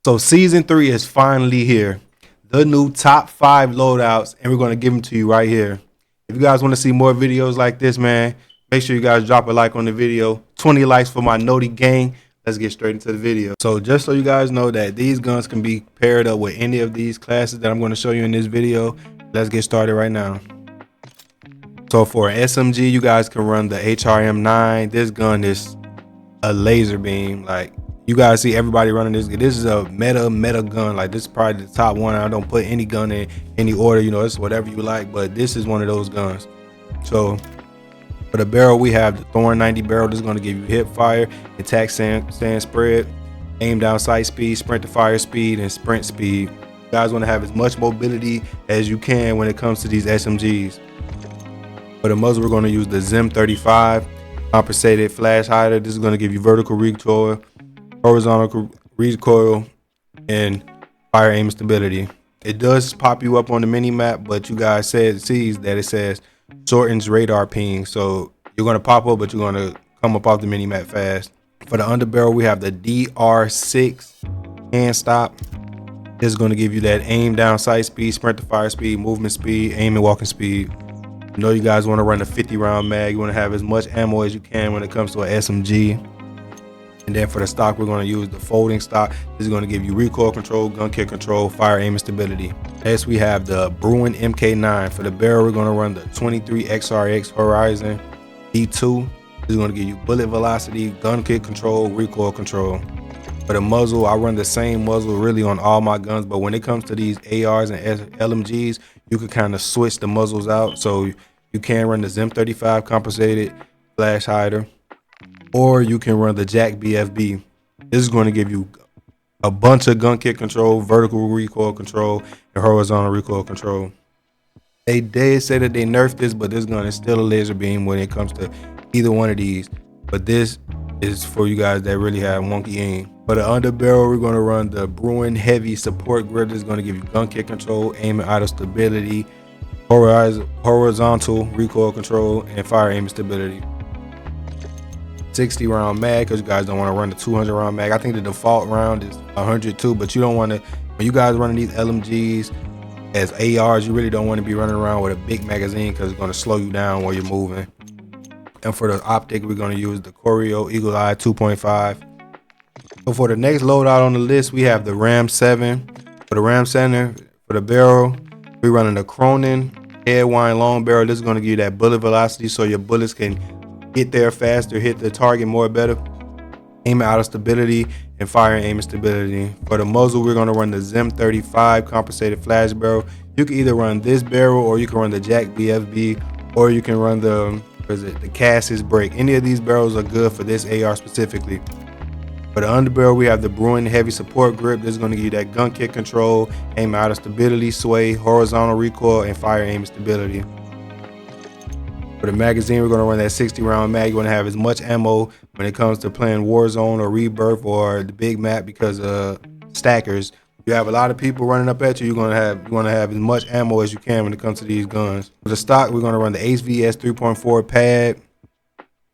So season 3 is finally here. The new top 5 loadouts, and we're going to give them to you right here. If you guys want to see more videos like this, man, make sure you guys drop a like on the video. 20 likes for my Noti gang. Let's get straight into the video. So just so you guys know that these guns can be paired up with any of these classes that I'm going to show you in this video, let's get started right now. So for an SMG, you guys can run the HRM9. This gun is a laser beam. Like, you guys see everybody running this. This is a meta gun. Like, this is probably the top one. I don't put any gun in any order, you know, it's whatever you like, but this is one of those guns. So for the barrel, we have the Thorn 90 barrel. This is going to give you hip fire, attack stand spread, aim down sight speed, sprint to fire speed, and sprint speed. You guys want to have as much mobility as you can when it comes to these SMGs. For the muzzle, we're going to use the Zim 35 compensated flash hider. This is going to give you vertical recoil, horizontal recoil, and fire aim stability. It does pop you up on the mini map, but you guys sees that it says shortens radar ping, so you're going to pop up, but you're going to come up off the mini map fast. For the underbarrel, we have the DR6 hand stop. This is going to give you that aim down sight speed, sprint to fire speed, movement speed, aim and walking speed. You know you guys want to run a 50 round mag. You want to have as much ammo as you can when it comes to an SMG. And then for the stock, we're going to use the folding stock. This is going to give you recoil control, gun kick control, fire aim and stability. Next, we have the Bruin MK9. For the barrel, we're going to run the 23 XRX Horizon D2. This is going to give you bullet velocity, gun kick control, recoil control. For the muzzle, I run the same muzzle really on all my guns, but when it comes to these ARs and LMGs, you can kind of switch the muzzles out. So you can run the Zim 35 compensated flash hider, or you can run the Jack BFB. This is going to give you a bunch of gun kick control, vertical recoil control, and horizontal recoil control. They did say that they nerfed this, but this gun is still a laser beam when it comes to either one of these. But this is for you guys that really have wonky aim. For the underbarrel, we're going to run the Bruin Heavy Support Grip. This is going to give you gun kick control, aim and idle stability, horizontal recoil control, and fire aim stability. 60 round mag, because you guys don't want to run the 200 round mag. I think the default round is 102, but you don't want to, when you guys running these LMGs as ARs, you really don't want to be running around with a big magazine, because it's going to slow you down while you're moving. And for the optic, we're going to use the Corio Eagle Eye 2.5. So for the next loadout on the list, we have the Ram 7. For the Ram 7, for the barrel, we're running the Cronin Headwind Long Barrel. This is going to give you that bullet velocity, so your bullets can get there faster, hit the target more better, aim out of stability, and fire aim and stability. For the muzzle, we're going to run the Zim 35 compensated flash barrel. You can either run this barrel, or you can run the Jack BFB, or you can run the Cassis Break. Any of these barrels are good for this AR specifically. For the underbarrel, we have the Bruin Heavy Support Grip. This is going to give you that gun kick control, aim out of stability, sway, horizontal recoil, and fire aim and stability. For the magazine, we're going to run that 60 round mag. You want to have as much ammo when it comes to playing Warzone or Rebirth or the big map, because stackers, you have a lot of people running up at you. You want to have as much ammo as you can when it comes to these guns. For the stock, we're going to run the HVS 3.4 pad.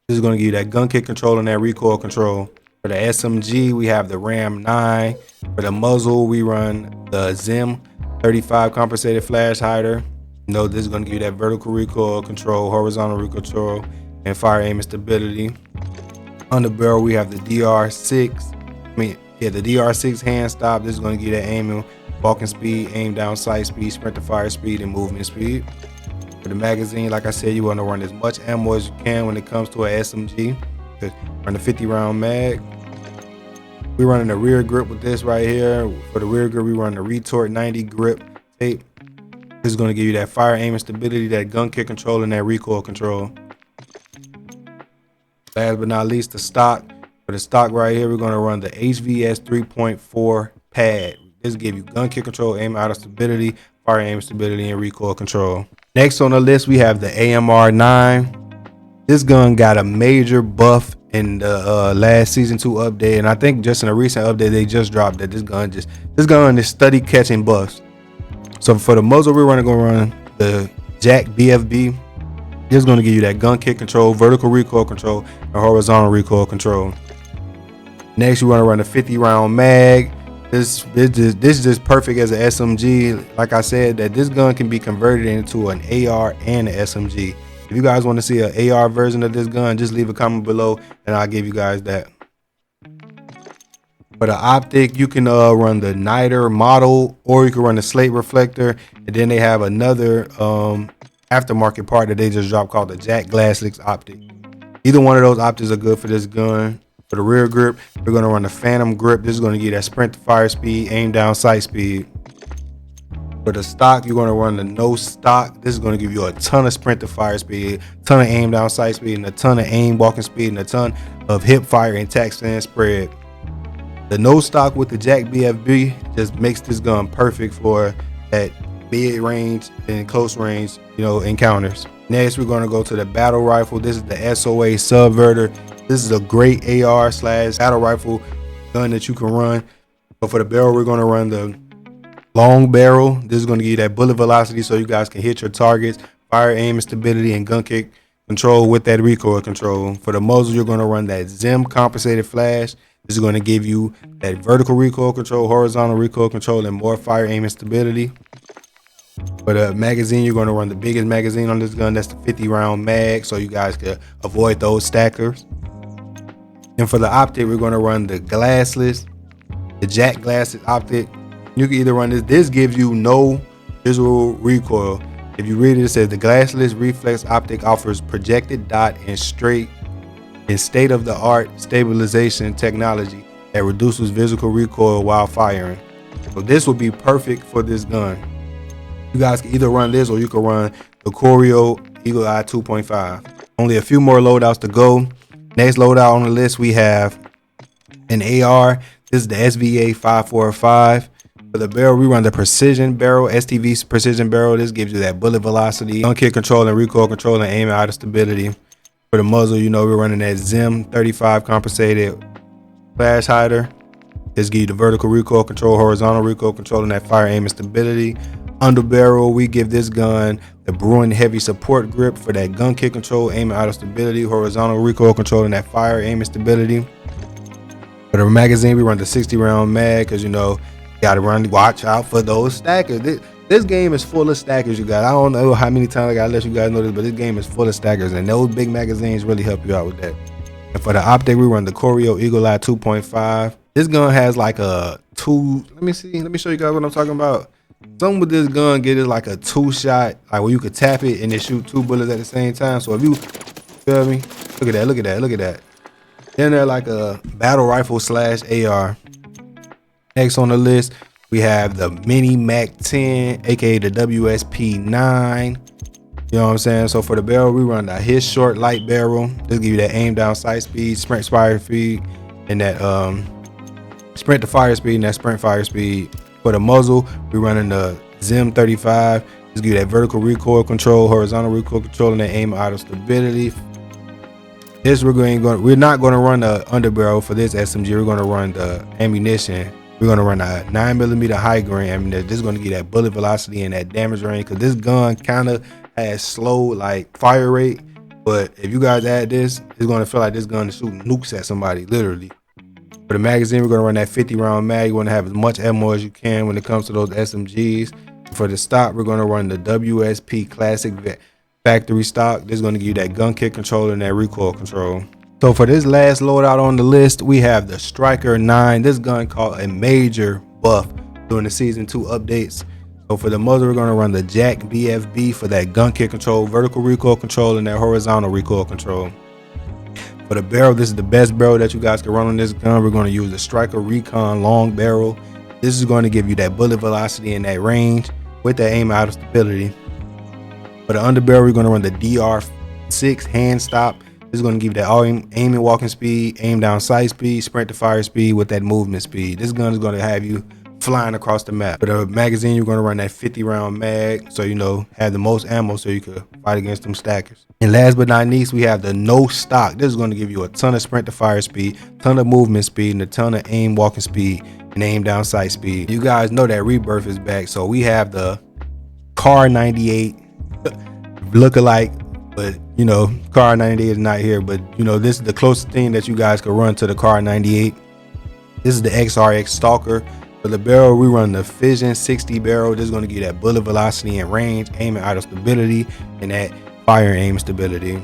This is going to give you that gun kick control and that recoil control. For the SMG, we have the Ram 9. For the muzzle, we run the Zim 35 compensated flash hider. You know, this is going to give you that vertical recoil control, horizontal recoil control, and fire aim and stability. On the barrel, we have the DR6. The DR6 hand stop. This is going to give you that aiming, walking speed, aim down sight speed, sprint to fire speed, and movement speed. For the magazine, like I said, you want to run as much ammo as you can when it comes to an SMG. Run the 50 round mag. We're running the rear grip with this right here. For the rear grip, we run the Retort 90 grip tape. This is going to give you that fire aim and stability, that gun kick control, and that recoil control. Last but not least, the stock. For the stock right here, we're going to run the HVS 3.4 pad. This will give you gun kick control, aim out of stability, fire aim stability, and recoil control. Next on the list, we have the AMR 9. This gun got a major buff in the last season 2 update, and I think just in a recent update they just dropped that this gun is steady catching buffs. So for the muzzle, we're going to run the Jack BFB. This is going to give you that gun kick control, vertical recoil control, and horizontal recoil control. Next, you want to run a 50 round mag. This is just perfect as an SMG. Like I said, that this gun can be converted into an AR and an SMG. If you guys want to see an AR version of this gun, just leave a comment below and I'll give you guys that. For the optic, you can run the Niter model, or you can run the slate reflector, and then they have another aftermarket part that they just dropped called the Jack Glassix optic. Either one of those optics are good for this gun. For the rear grip, we're going to run the Phantom grip. This is going to give that sprint to fire speed, aim down sight speed. For the stock, you're going to run the no stock. This is going to give you a ton of sprint to fire speed, a ton of aim down sight speed, and a ton of aim walking speed, and a ton of hip fire and tack stand spread. The no stock with the Jack BFB just makes this gun perfect for that mid range and close range, encounters. Next, we're going to go to the battle rifle. This is the SOA Subverter. This is a great AR / battle rifle gun that you can run. But for the barrel, we're going to run the long barrel. This is going to give you that bullet velocity so you guys can hit your targets, fire, aim, and stability, and gun kick control with that recoil control. For the muzzle, you're going to run that Zim compensated flash. This is going to give you that vertical recoil control, horizontal recoil control, and more fire, aim, and stability. For the magazine, you're going to run the biggest magazine on this gun. That's the 50 round mag, so you guys can avoid those stackers. And for the optic, we're going to run the glassless, the Jack Glassix optic. You can either run this. This gives you no visual recoil. If you read it, it says the glassless reflex optic offers projected dot and straight and state-of-the-art stabilization technology that reduces visual recoil while firing. So this will be perfect for this gun. You guys can either run this or you can run the Choreo Eagle Eye 2.5. Only a few more loadouts to go. Next loadout on the list, we have an AR. This is the SVA 545. For the barrel, we run the Precision Barrel, STV Precision Barrel. This gives you that bullet velocity, gun kick control, and recoil control, and aim out of stability. For the muzzle, we're running that Zim 35 compensated flash hider. This gives you the vertical recoil control, horizontal recoil control, and that fire, aim, and stability. Under barrel, we give this gun the Bruin heavy support grip for that gun kick control, aim out of stability, horizontal recoil control, and that fire, aim, and stability. For the magazine, we run the 60 round mag because gotta watch out for those stackers. This game is full of stackers, you guys. I don't know how many times I gotta let you guys know this, but this game is full of stackers, and those big magazines really help you out with that. And for the optic, we run the Choreo Eagle Eye 2.5. This gun has like a two. Let me show you guys what I'm talking about. Something with this gun get it like a 2-shot, like where you could tap it and then shoot 2 bullets at the same time. So if you feel me, look at that. Then they're like a battle rifle / AR. Next on the list, we have the Mini Mac 10, aka the WSP 9. You know what I'm saying? So for the barrel, we run the his short light barrel. This give you that aim down sight speed, sprint fire speed, and that sprint to fire speed and that sprint fire speed. For the muzzle, we're running the Zim 35. This give you that vertical recoil control, horizontal recoil control, and that aim out of stability. This we're not going to run the underbarrel for this SMG. We're going to run the ammunition. We're going to run a 9mm high grain ammunition. This is going to give that bullet velocity and that damage range, because this gun kind of has slow like fire rate. But if you guys add this, it's going to feel like this gun is shooting nukes at somebody, literally. For the magazine, we're going to run that 50 round mag. You want to have as much ammo as you can when it comes to those SMGs. For the stock, we're going to run the WSP Classic Factory stock. This is going to give you that gun kick control and that recoil control. So for this last loadout on the list, we have the Striker 9. This gun caught a major buff during the season 2 updates. So for the muzzle, we're going to run the Jack BFB for that gun kick control, vertical recoil control, and that horizontal recoil control. For the barrel, this is the best barrel that you guys can run on this gun. We're going to use the Striker Recon long barrel. This is going to give you that bullet velocity and that range with that aim out of stability. For the underbarrel, we're going to run the DR6 hand stop. This is going to give you that aim and walking speed, aim down sight speed, sprint to fire speed with that movement speed. This gun is going to have you flying across the map. For the magazine, you're going to run that 50 round mag, so have the most ammo so you could fight against them stackers. And last but not least, we have the no stock. This is going to give you a ton of sprint to fire speed, ton of movement speed, and a ton of aim walking speed and aim down sight speed. You guys know that Rebirth is back, so we have the Car 98 lookalike, but Car 98 is not here, but this is the closest thing that you guys can run to the Car 98. This is the XRX Stalker. For the barrel, we run the Fission 60 barrel. This is going to give you that bullet velocity and range, aim and idle stability, and that fire aim stability.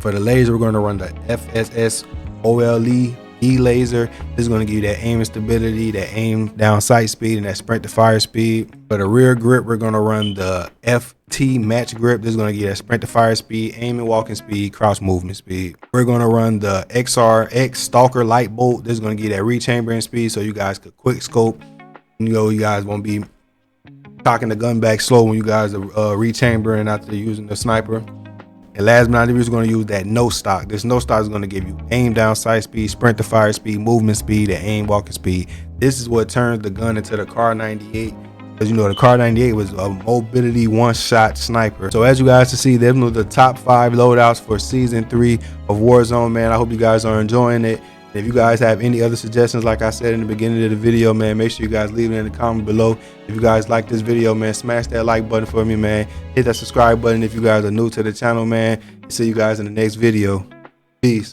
For the laser, we're going to run the FSS OLE E laser. This is going to give you that aim and stability, that aim down sight speed, and that sprint to fire speed. For the rear grip, we're going to run the FT match grip. This is going to give you that sprint to fire speed, aim and walking speed, cross movement speed. We're going to run the XRX Stalker light bolt. This is going to give you that rechambering speed so you guys could quick scope. You guys won't be cocking the gun back slow when you guys are rechambering after using the sniper. And last but not least, we're going to use that no stock. This no stock is going to give you aim down sight speed, sprint to fire speed, movement speed, and aim walking speed. This is what turns the gun into the Kar 98. Because you know the Kar 98 was a mobility one-shot sniper. So as you guys can see, them are the top 5 loadouts for season 3 of Warzone, man. I hope you guys are enjoying it. If you guys have any other suggestions, like I said in the beginning of the video, man, make sure you guys leave it in the comment below. If you guys like this video, man, smash that like button for me, man. Hit that subscribe button if you guys are new to the channel, man. See you guys in the next video. Peace.